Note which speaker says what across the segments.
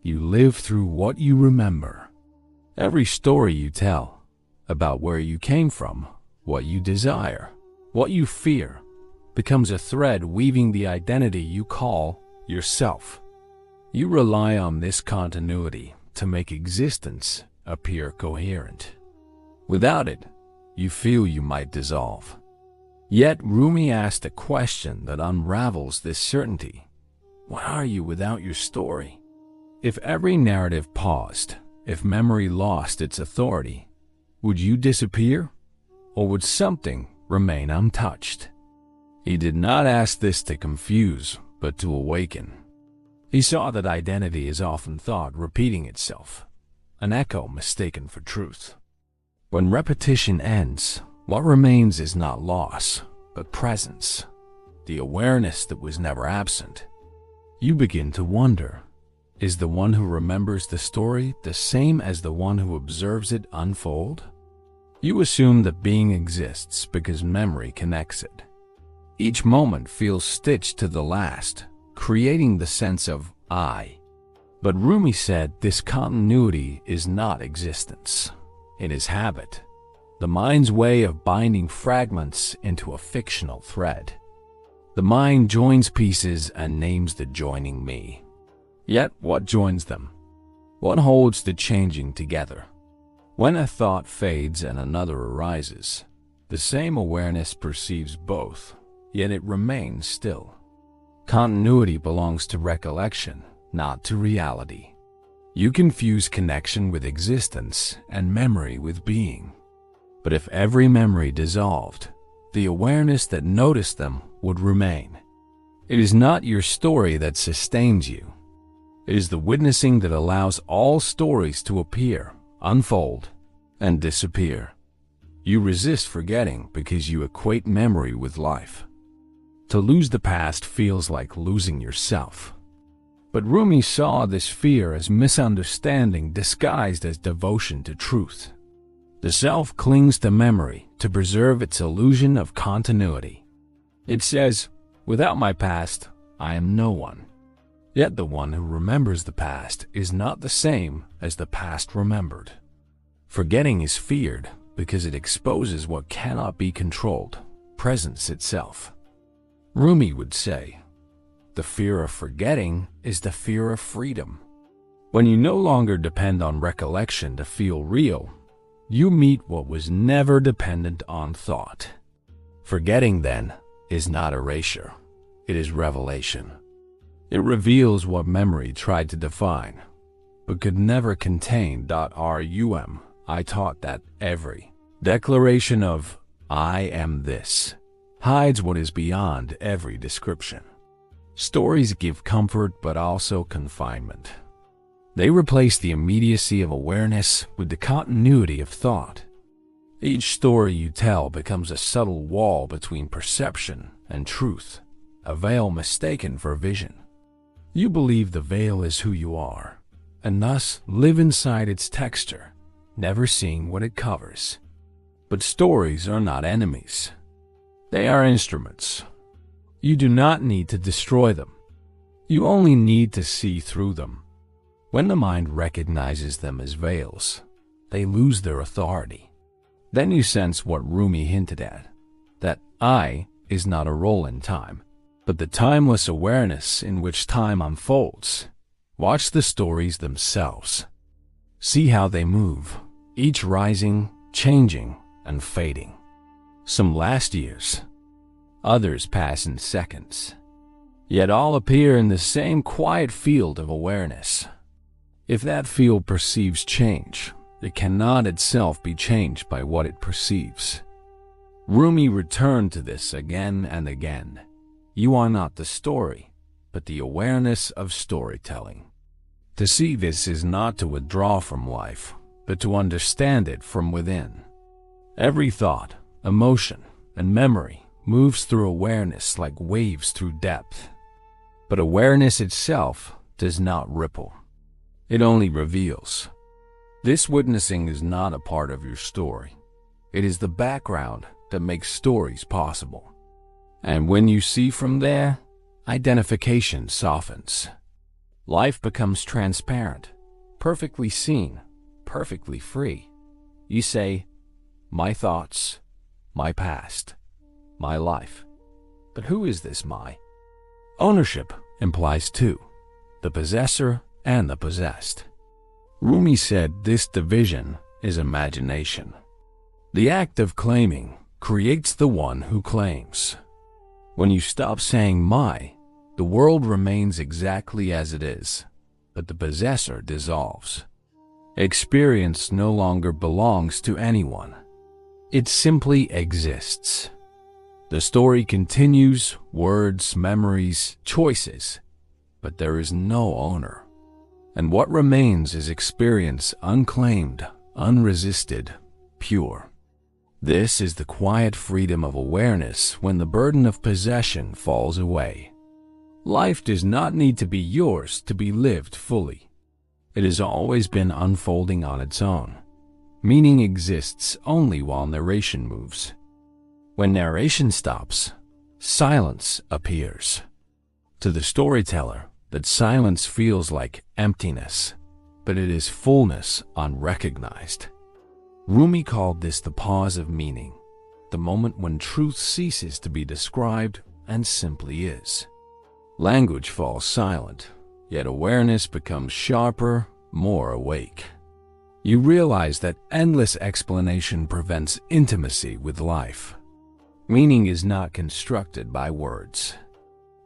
Speaker 1: You live through what you remember. Every story you tell about where you came from, what you desire, what you fear, becomes a thread weaving the identity you call yourself. You rely on this continuity to make existence appear coherent. Without it, you feel you might dissolve. Yet Rumi asked a question that unravels this certainty. What are you without your story? If every narrative paused, if memory lost its authority, would you disappear? Or would something remain untouched? He did not ask this to confuse, but to awaken. He saw that identity is often thought repeating itself, an echo mistaken for truth. When repetition ends, what remains is not loss, but presence, the awareness that was never absent. You begin to wonder, is the one who remembers the story the same as the one who observes it unfold? You assume that being exists because memory connects it. Each moment feels stitched to the last, creating the sense of I. But Rumi said this continuity is not existence. It is habit, the mind's way of binding fragments into a fictional thread. The mind joins pieces and names the joining me. Yet what joins them? What holds the changing together? When a thought fades and another arises, the same awareness perceives both, yet it remains still. Continuity belongs to recollection, not to reality. You confuse connection with existence and memory with being. But if every memory dissolved, the awareness that noticed them would remain. It is not your story that sustains you. It is the witnessing that allows all stories to appear, unfold, and disappear. You resist forgetting because you equate memory with life. To lose the past feels like losing yourself. But Rumi saw this fear as misunderstanding disguised as devotion to truth. The self clings to memory to preserve its illusion of continuity. It says, without my past, I am no one. Yet the one who remembers the past is not the same as the past remembered. Forgetting is feared because it exposes what cannot be controlled, presence itself. Rumi would say, the fear of forgetting is the fear of freedom. When you no longer depend on recollection to feel real, you meet what was never dependent on thought. Forgetting, then, is not erasure. It is revelation. It reveals what memory tried to define, but could never contain. I taught that every declaration of I am this hides what is beyond every description. Stories give comfort but also confinement. They replace the immediacy of awareness with the continuity of thought. Each story you tell becomes a subtle wall between perception and truth, a veil mistaken for vision. You believe the veil is who you are, and thus live inside its texture, never seeing what it covers. But stories are not enemies. They are instruments. You do not need to destroy them. You only need to see through them. When the mind recognizes them as veils, they lose their authority. Then you sense what Rumi hinted at, that I is not a role in time, but the timeless awareness in which time unfolds. Watch the stories themselves. See how they move, each rising, changing, and fading. Some last years, others pass in seconds, yet all appear in the same quiet field of awareness. If that field perceives change, it cannot itself be changed by what it perceives. Rumi returned to this again and again. You are not the story, but the awareness of storytelling. To see this is not to withdraw from life, but to understand it from within. Every thought, emotion, and memory moves through awareness like waves through depth. But awareness itself does not ripple. It only reveals. This witnessing is not a part of your story. It is the background that makes stories possible. And when you see from there, identification softens. Life becomes transparent, perfectly seen, perfectly free. You say, my thoughts, my past, my life. But who is this my? Ownership implies two, the possessor and the possessed. Rumi said this division is imagination. The act of claiming creates the one who claims. When you stop saying my, the world remains exactly as it is, but the possessor dissolves. Experience no longer belongs to anyone. It simply exists. The story continues, words, memories, choices, but there is no owner. And what remains is experience unclaimed, unresisted, pure. This is the quiet freedom of awareness when the burden of possession falls away. Life does not need to be yours to be lived fully. It has always been unfolding on its own. Meaning exists only while narration moves. When narration stops, silence appears. To the storyteller, that silence feels like emptiness, but it is fullness unrecognized. Rumi called this the pause of meaning, the moment when truth ceases to be described and simply is. Language falls silent, yet awareness becomes sharper, more awake. You realize that endless explanation prevents intimacy with life. Meaning is not constructed by words.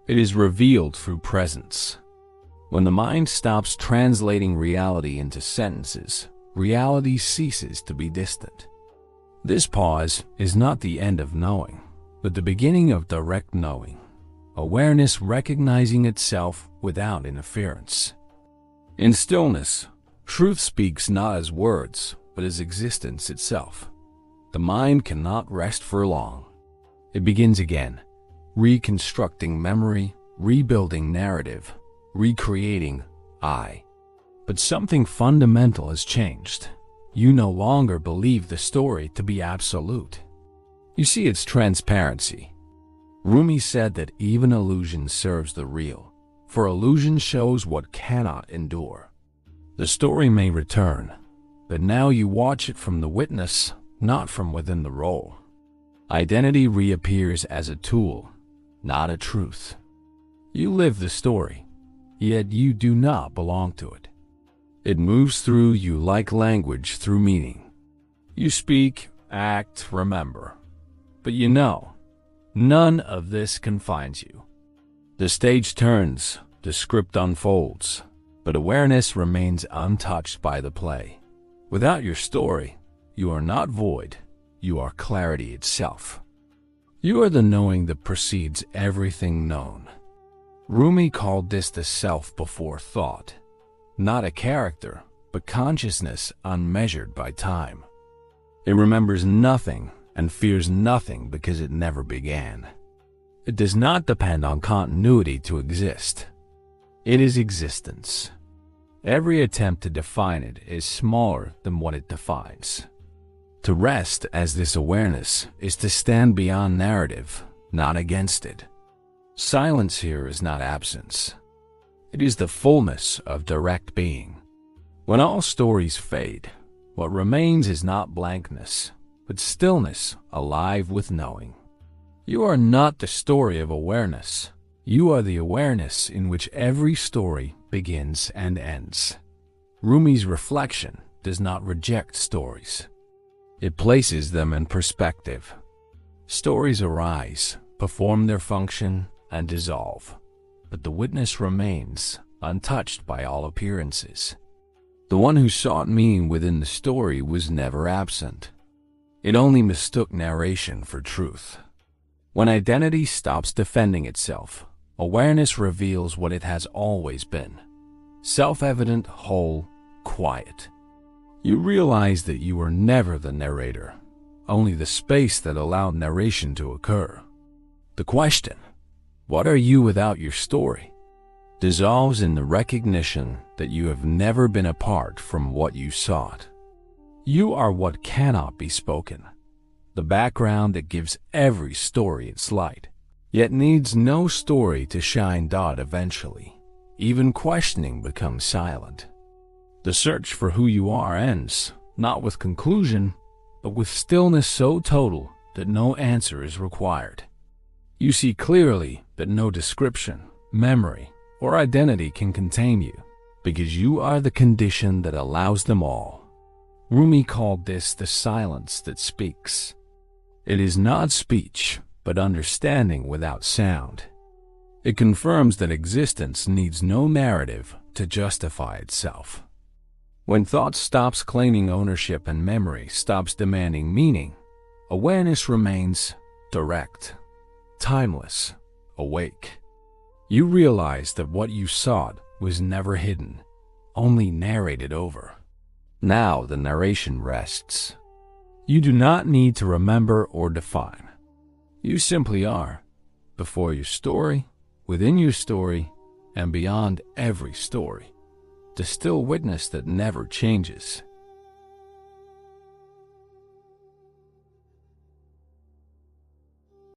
Speaker 1: It is revealed through presence. When the mind stops translating reality into sentences, reality ceases to be distant. This pause is not the end of knowing, but the beginning of direct knowing. Awareness recognizing itself without interference. In stillness, truth speaks not as words, but as existence itself. The mind cannot rest for long. It begins again, reconstructing memory, rebuilding narrative, recreating I. But something fundamental has changed. You no longer believe the story to be absolute. You see its transparency. Rumi said that even illusion serves the real, for illusion shows what cannot endure. The story may return, but now you watch it from the witness, not from within the role. Identity reappears as a tool, not a truth. You live the story, yet you do not belong to it. It moves through you like language through meaning. You speak, act, remember. But you know, none of this confines you. The stage turns, the script unfolds, but awareness remains untouched by the play. Without your story, you are not void, you are clarity itself. You are the knowing that precedes everything known. Rumi called this the self before thought. Not a character, but consciousness unmeasured by time. It remembers nothing and fears nothing because it never began. It does not depend on continuity to exist. It is existence. Every attempt to define it is smaller than what it defines. To rest as this awareness is to stand beyond narrative, not against it. Silence here is not absence. It is the fullness of direct being. When all stories fade, what remains is not blankness, but stillness alive with knowing. You are not the story of awareness. You are the awareness in which every story begins and ends. Rumi's reflection does not reject stories. It places them in perspective. Stories arise, perform their function, and dissolve. But the witness remains, untouched by all appearances. The one who sought meaning within the story was never absent. It only mistook narration for truth. When identity stops defending itself, awareness reveals what it has always been. Self-evident, whole, quiet. You realize that you were never the narrator, only the space that allowed narration to occur. The question, what are you without your story, dissolves in the recognition that you have never been apart from what you sought. You are what cannot be spoken, the background that gives every story its light, yet needs no story to shine eventually. Even questioning becomes silent. The search for who you are ends, not with conclusion, but with stillness so total that no answer is required. You see clearly that no description, memory, or identity can contain you, because you are the condition that allows them all. Rumi called this the silence that speaks. It is not speech, but understanding without sound. It confirms that existence needs no narrative to justify itself. When thought stops claiming ownership and memory stops demanding meaning, awareness remains direct, timeless, awake. You realize that what you sought was never hidden, only narrated over. Now the narration rests. You do not need to remember or define. You simply are, before your story, within your story, and beyond every story. The still witness that never changes.